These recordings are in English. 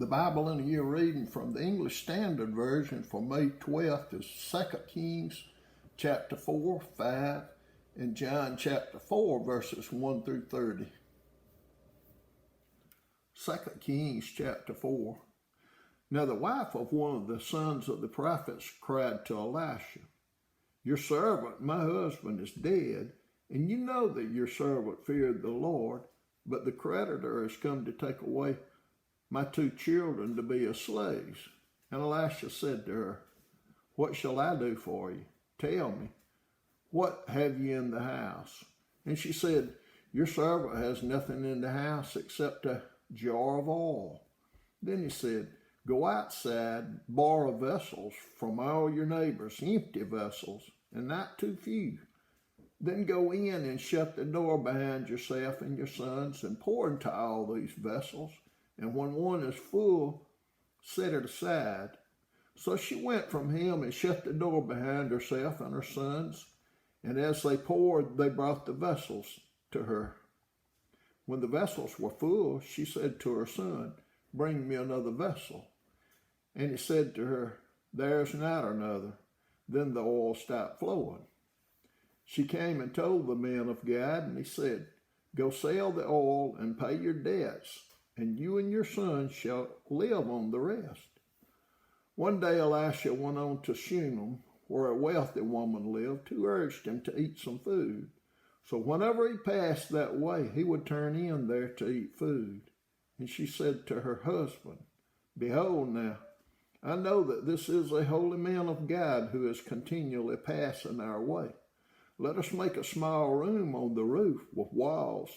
The Bible in a year reading from the English Standard Version for May 12th is 2 Kings chapter 4, 5, and John chapter 4, verses 1 through 30. 2 Kings chapter 4. Now the wife of one of the sons of the prophets cried to Elisha, "Your servant, my husband, is dead, and you know that your servant feared the Lord, but the creditor has come to take away my 2 children to be as slaves." And Elisha said to her, "What shall I do for you? Tell me, what have you in the house?" And she said, "Your servant has nothing in the house except a jar of oil." Then he said, "Go outside, borrow vessels from all your neighbors, empty vessels, and not too few. Then go in and shut the door behind yourself and your sons and pour into all these vessels. And when one is full, set it aside." So she went from him and shut the door behind herself and her sons. And as they poured, they brought the vessels to her. When the vessels were full, she said to her son, "Bring me another vessel." And he said to her, "There's not another." Then the oil stopped flowing. She came and told the man of God, and he said, "Go sell the oil and pay your debts, and you and your sons shall live on the rest." One day Elisha went on to Shunem, where a wealthy woman lived, who urged him to eat some food. So whenever he passed that way, he would turn in there to eat food. And she said to her husband, "Behold now, I know that this is a holy man of God who is continually passing our way. Let us make a small room on the roof with walls,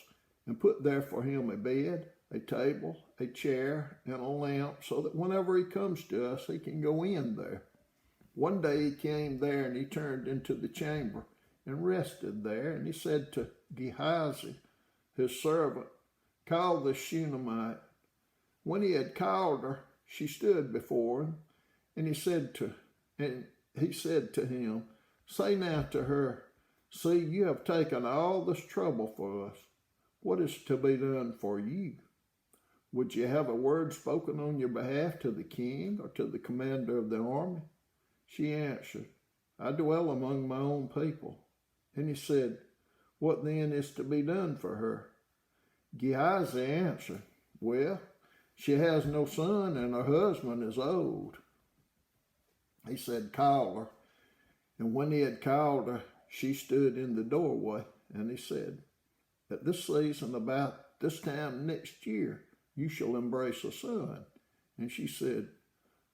and put there for him a bed, a table, a chair, and a lamp, so that whenever he comes to us, he can go in there." One day he came there, and he turned into the chamber and rested there. And he said to Gehazi, his servant, "Call the Shunammite." When he had called her, she stood before him, and he said to him, "Say now to her, see, you have taken all this trouble for us. What is to be done for you? Would you have a word spoken on your behalf to the king or to the commander of the army?" She answered, "I dwell among my own people." And he said, "What then is to be done for her?" Gehazi answered, "Well, she has no son and her husband is old." He said, "Call her." And when he had called her, she stood in the doorway. And he said, "At this season, about this time next year, you shall embrace a son." And she said,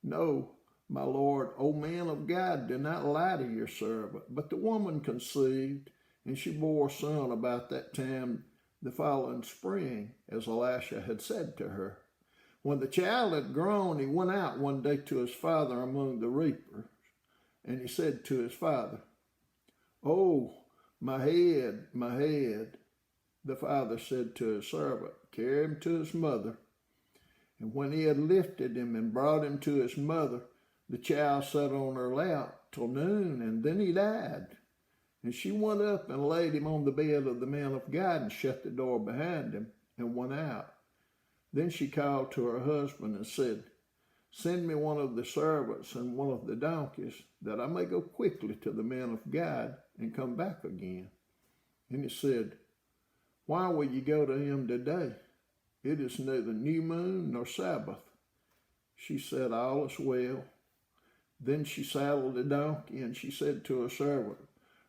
"No, my lord, O man of God, do not lie to your servant." But the woman conceived, and she bore a son about that time the following spring, as Elisha had said to her. When the child had grown, he went out one day to his father among the reapers, and he said to his father, "Oh, my head, my head." The father said to his servant, "Carry him to his mother." And when he had lifted him and brought him to his mother, the child sat on her lap till noon, and then he died. And she went up and laid him on the bed of the man of God and shut the door behind him and went out. Then she called to her husband and said, "Send me one of the servants and one of the donkeys, that I may go quickly to the man of God and come back again." And he said, "Why will you go to him today? It is neither new moon nor Sabbath." She said, "All is well." Then she saddled the donkey, and she said to her servant,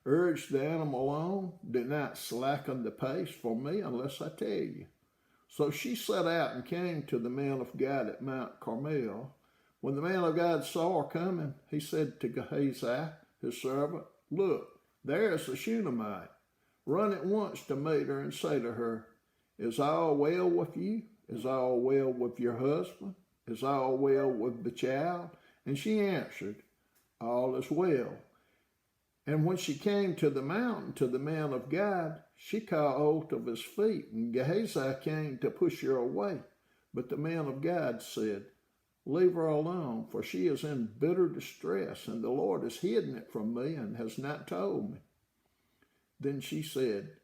"Urge the animal on, do not slacken the pace for me unless I tell you." So she set out and came to the man of God at Mount Carmel. When the man of God saw her coming, he said to Gehazi, his servant, "Look, there is the Shunammite. Run at once to meet her and say to her, 'Is all well with you? Is all well with your husband? Is all well with the child?' And she answered, 'All is well.' And when she came to the mountain to the man of God, she caught hold of his feet, and Gehazi came to push her away. But the man of God said, 'Leave her alone, for she is in bitter distress, and the Lord has hidden it from me and has not told me.' Then she said,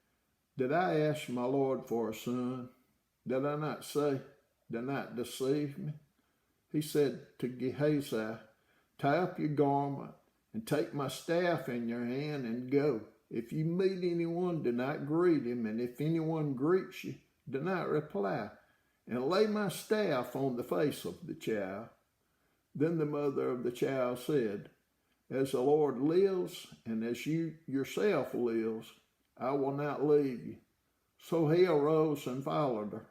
'Did I ask my Lord for a son? Did I not say, do not deceive me?' he said to Gehazi, tie up your garment and take my staff in your hand and go. If you meet anyone, do not greet him, and if anyone greets you, do not reply, and lay my staff on the face of the child. Then the mother of the child said, as the Lord lives, and as you yourself lives, I will not leave you. So he arose and followed her.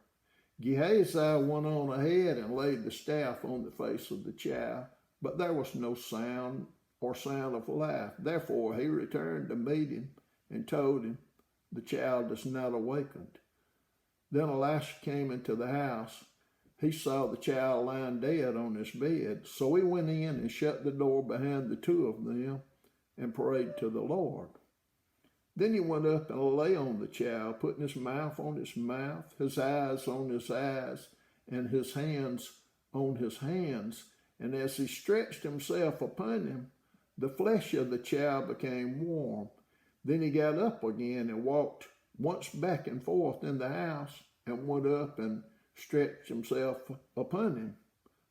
Gehazi went on ahead and laid the staff on the face of the child, but there was no sound of life. Therefore he returned to meet him and told him, the child is not awakened. Then Elisha came into the house. He saw the child lying dead on his bed. So he went in and shut the door behind the two of them and prayed to the Lord. Then he went up and lay on the child, putting his mouth on his mouth, his eyes on his eyes, and his hands on his hands. And as he stretched himself upon him, the flesh of the child became warm. Then he got up again and walked once back and forth in the house and went up and stretched himself upon him.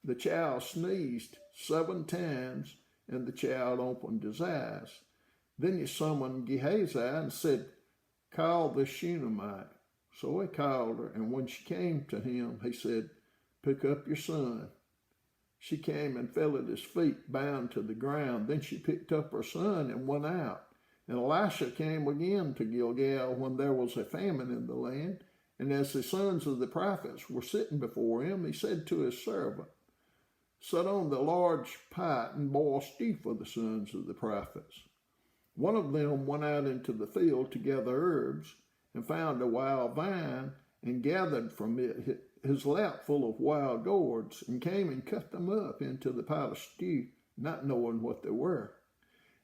The child sneezed 7 times, and the child opened his eyes. Then he summoned Gehazi and said, call the Shunammite. So he called her, and when she came to him, he said, pick up your son. She came and fell at his feet, bound to the ground. Then she picked up her son and went out. And Elisha came again to Gilgal when there was a famine in the land. And as the sons of the prophets were sitting before him, he said to his servant, set on the large pot and boil stew for the sons of the prophets. One of them went out into the field to gather herbs and found a wild vine and gathered from it his lap full of wild gourds and came and cut them up into the pot of stew, not knowing what they were.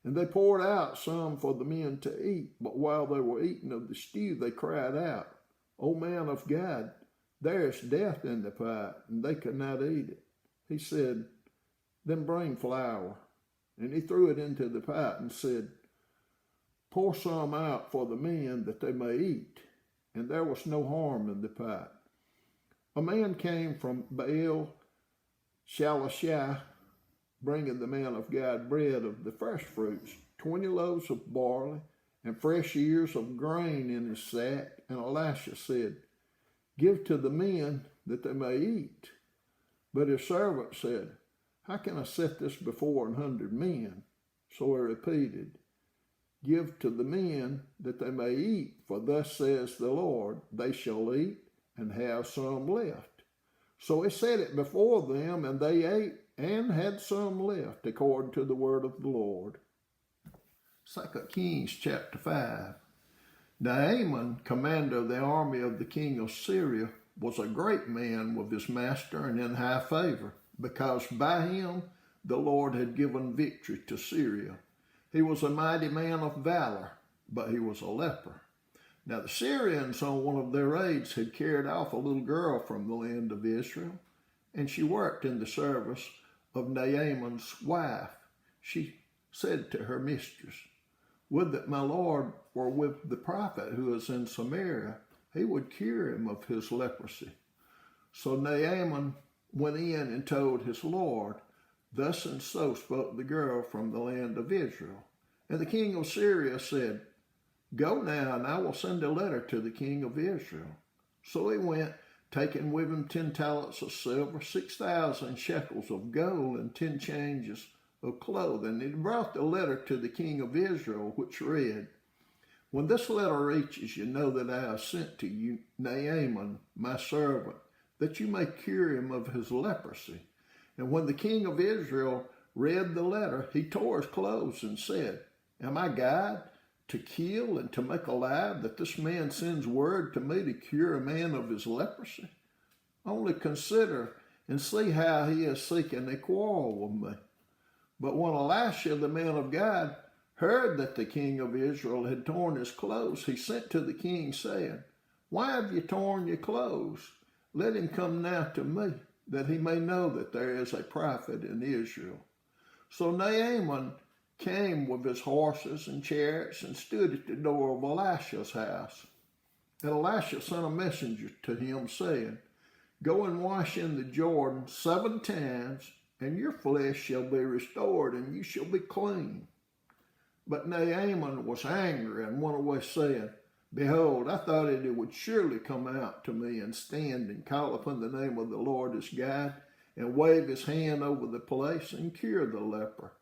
And they poured out some for the men to eat, but while they were eating of the stew, they cried out, O man of God, there is death in the pot, and they could not eat it. He said, then bring flour. And he threw it into the pot and said, pour some out for the men that they may eat. And there was no harm in the pot. A man came from Baal Shalishah, bringing the man of God bread of the first fruits, 20 loaves of barley, and fresh ears of grain in his sack. And Elisha said, give to the men that they may eat. But his servant said, how can I set this before 100 men? So he repeated, give to the men that they may eat, for thus says the Lord, they shall eat and have some left. So he set it before them, and they ate and had some left, according to the word of the Lord. 2 Kings chapter 5. Naaman, commander of the army of the king of Syria, was a great man with his master and in high favor, because by him the Lord had given victory to Syria. He was a mighty man of valor, but he was a leper. Now the Syrians on one of their raids had carried off a little girl from the land of Israel, and she worked in the service of Naaman's wife. She said to her mistress, would that my Lord were with the prophet who is in Samaria, he would cure him of his leprosy. So Naaman went in and told his Lord, thus and so spoke the girl from the land of Israel. And the king of Syria said, go now, and I will send a letter to the king of Israel. So he went, taking with him 10 talents of silver, 6,000 shekels of gold, and 10 changes of clothing. And he brought the letter to the king of Israel, which read, when this letter reaches you, know that I have sent to you Naaman, my servant, that you may cure him of his leprosy. And when the king of Israel read the letter, he tore his clothes and said, am I God to kill and to make alive, that this man sends word to me to cure a man of his leprosy? Only consider and see how he is seeking a quarrel with me. But when Elisha, the man of God, heard that the king of Israel had torn his clothes, he sent to the king, saying, why have you torn your clothes? Let him come now to me, that he may know that there is a prophet in Israel. So Naaman came with his horses and chariots and stood at the door of Elisha's house. And Elisha sent a messenger to him, saying, Go and wash in the Jordan 7 times, and your flesh shall be restored, and you shall be clean. But Naaman was angry and went away, saying, Behold, I thought that it would surely come out to me and stand and call upon the name of the Lord his God, and wave his hand over the place and cure the leper.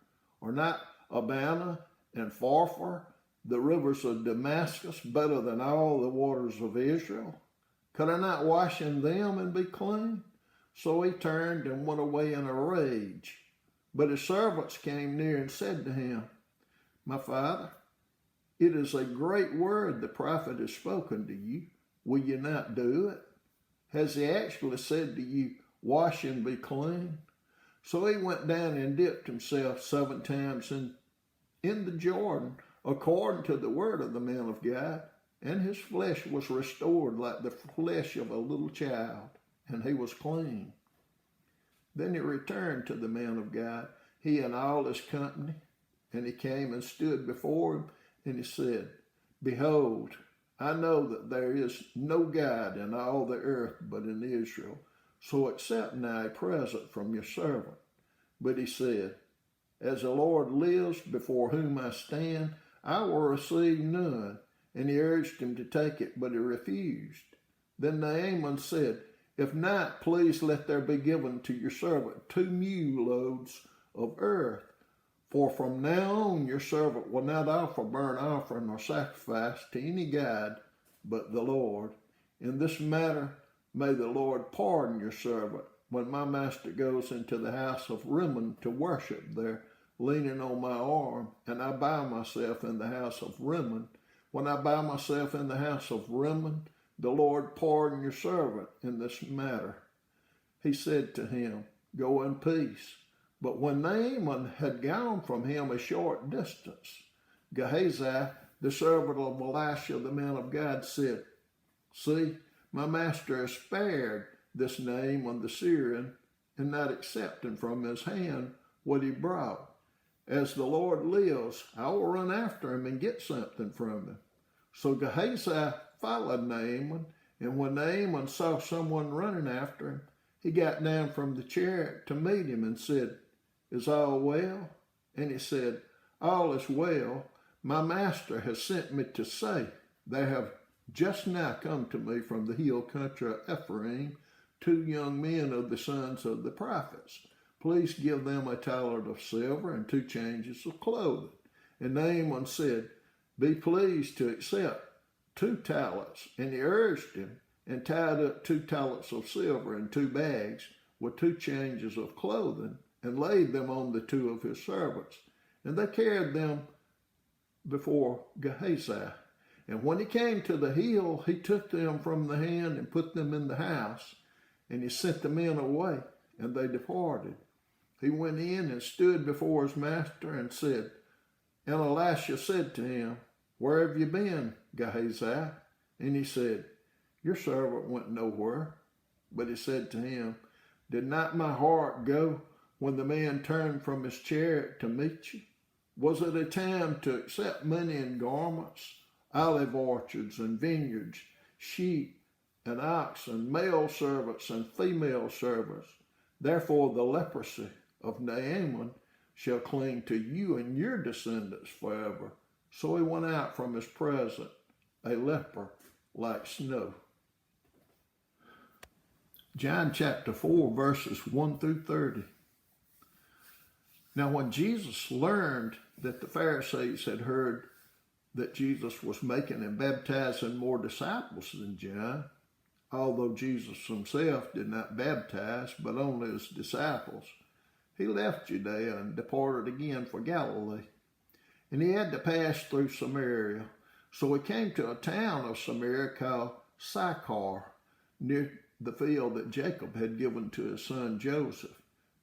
Are not Abana and Pharpar, the rivers of Damascus, better than all the waters of Israel? Could I not wash in them and be clean? So he turned and went away in a rage. But his servants came near and said to him, My father, it is a great word the prophet has spoken to you. Will you not do it? Has he actually said to you, Wash and be clean? So he went down and dipped himself 7 times in the Jordan, according to the word of the man of God, and his flesh was restored like the flesh of a little child, and he was clean. Then he returned to the man of God, he and all his company, and he came and stood before him, and he said, Behold, I know that there is no God in all the earth but in Israel, so accept now a present from your servant. But he said, As the Lord lives before whom I stand, I will receive none. And he urged him to take it, but he refused. Then Naaman said, If not, please let there be given to your servant 2 mule loads of earth. For from now on your servant will not offer burnt offering or sacrifice to any god but the Lord. In this matter may the Lord pardon your servant when my master goes into the house of Rimmon to worship there, leaning on my arm, and I bow myself in the house of Rimmon. When I bow myself in the house of Rimmon, the Lord pardon your servant in this matter. He said to him, Go in peace. But when Naaman had gone from him a short distance, Gehazi, the servant of Elisha, the man of God, said, See, my master has spared this Naaman the Syrian, and not accepting from his hand what he brought. As the Lord lives, I will run after him and get something from him. So Gehazi followed Naaman, and when Naaman saw someone running after him, he got down from the chariot to meet him and said, Is all well? And he said, All is well. My master has sent me to say, There have just now come to me from the hill country of Ephraim 2 young men of the sons of the prophets. Please give them a talent of silver and 2 changes of clothing. And Naaman said, Be pleased to accept 2 talents. And he urged him, and tied up 2 talents of silver in 2 bags with 2 changes of clothing, and laid them on the 2 of his servants. And they carried them before Gehazi. And when he came to the hill, he took them from the hand and put them in the house. And he sent the men away, and they departed. He went in and stood before his master and said, And Elisha said to him, Where have you been, Gehazi? And he said, Your servant went nowhere. But he said to him, Did not my heart go when the man turned from his chariot to meet you? Was it a time to accept money and garments, olive orchards and vineyards, sheep and oxen, male servants and female servants? Therefore the leprosy of Naaman shall cling to you and your descendants forever. So he went out from his presence, a leper like snow. John chapter 4, verses 1 through 30. Now when Jesus learned that the Pharisees had heard that Jesus was making and baptizing more disciples than John, although Jesus himself did not baptize, but only his disciples, he left Judea and departed again for Galilee. And he had to pass through Samaria. So he came to a town of Samaria called Sychar, near the field that Jacob had given to his son Joseph.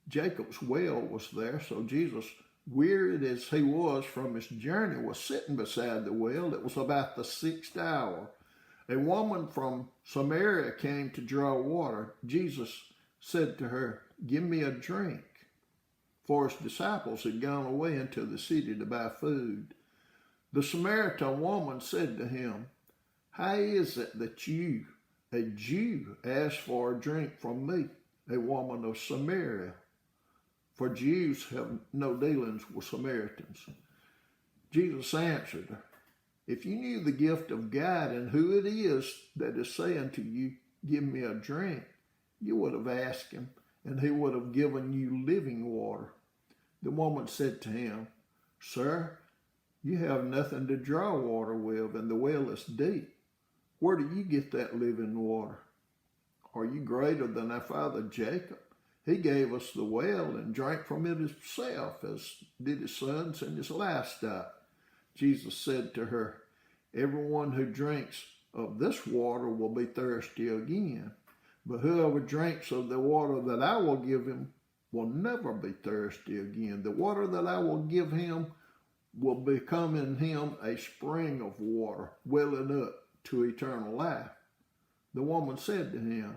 Jacob's well was there, so Jesus, wearied as he was from his journey, was sitting beside the well. It was about the 6th hour. A woman from Samaria came to draw water. Jesus said to her, Give me a drink. For his disciples had gone away into the city to buy food. The Samaritan woman said to him, How is it that you, a Jew asked for a drink from me, a woman of Samaria? For Jews have no dealings with Samaritans. Jesus answered her, if you knew the gift of God and who it is that is saying to you, give me a drink, you would have asked him, and he would have given you living water. The woman said to him, Sir, you have nothing to draw water with, and the well is deep. Where do you get that living water? Are you greater than our father Jacob? He gave us the well and drank from it himself, as did his sons and his livestock. Jesus said to her, everyone who drinks of this water will be thirsty again, but whoever drinks of the water that I will give him will never be thirsty again. The water that I will give him will become in him a spring of water, welling up to eternal life. The woman said to him,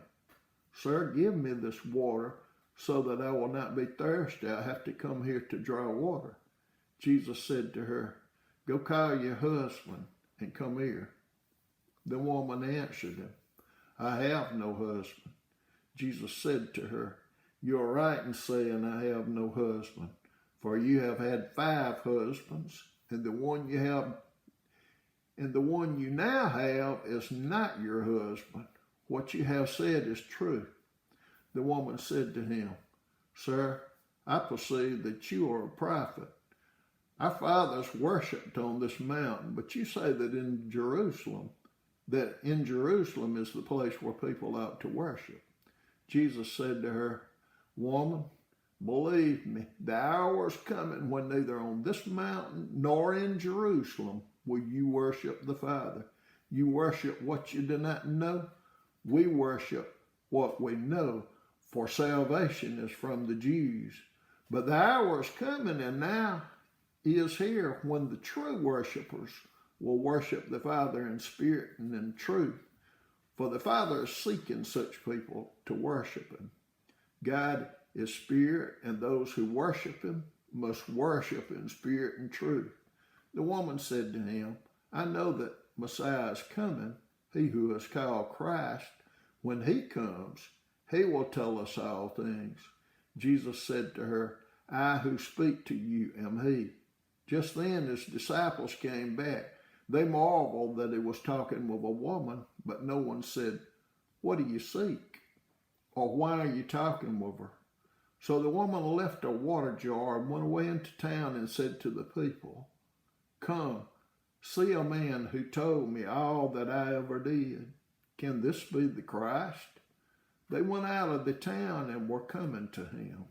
Sir, give me this water so that I will not be thirsty. I have to come here to draw water. Jesus said to her, Go call your husband and come here. The woman answered him, I have no husband. Jesus said to her, You are right in saying I have no husband, for you have had 5 husbands, and the one you now have is not your husband. What you have said is true. The woman said to him, Sir, I perceive that you are a prophet. Our fathers worshipped on this mountain, but you say that in Jerusalem is the place where people ought to worship. Jesus said to her, Woman, believe me, the hour is coming when neither on this mountain nor in Jerusalem will you worship the Father. You worship what you do not know. We worship what we know, for salvation is from the Jews. But the hour is coming, and now is here, when the true worshipers will worship the Father in spirit and in truth. For the Father is seeking such people to worship him. God is spirit, and those who worship him must worship in spirit and truth. The woman said to him, I know that Messiah is coming, he who is called Christ. When he comes, he will tell us all things. Jesus said to her, I who speak to you am he. Just then his disciples came back. They marveled that he was talking with a woman, but no one said, What do you seek? Or why are you talking with her? So the woman left her water jar and went away into town and said to the people, Come, see a man who told me all that I ever did. Can this be the Christ? They went out of the town and were coming to him.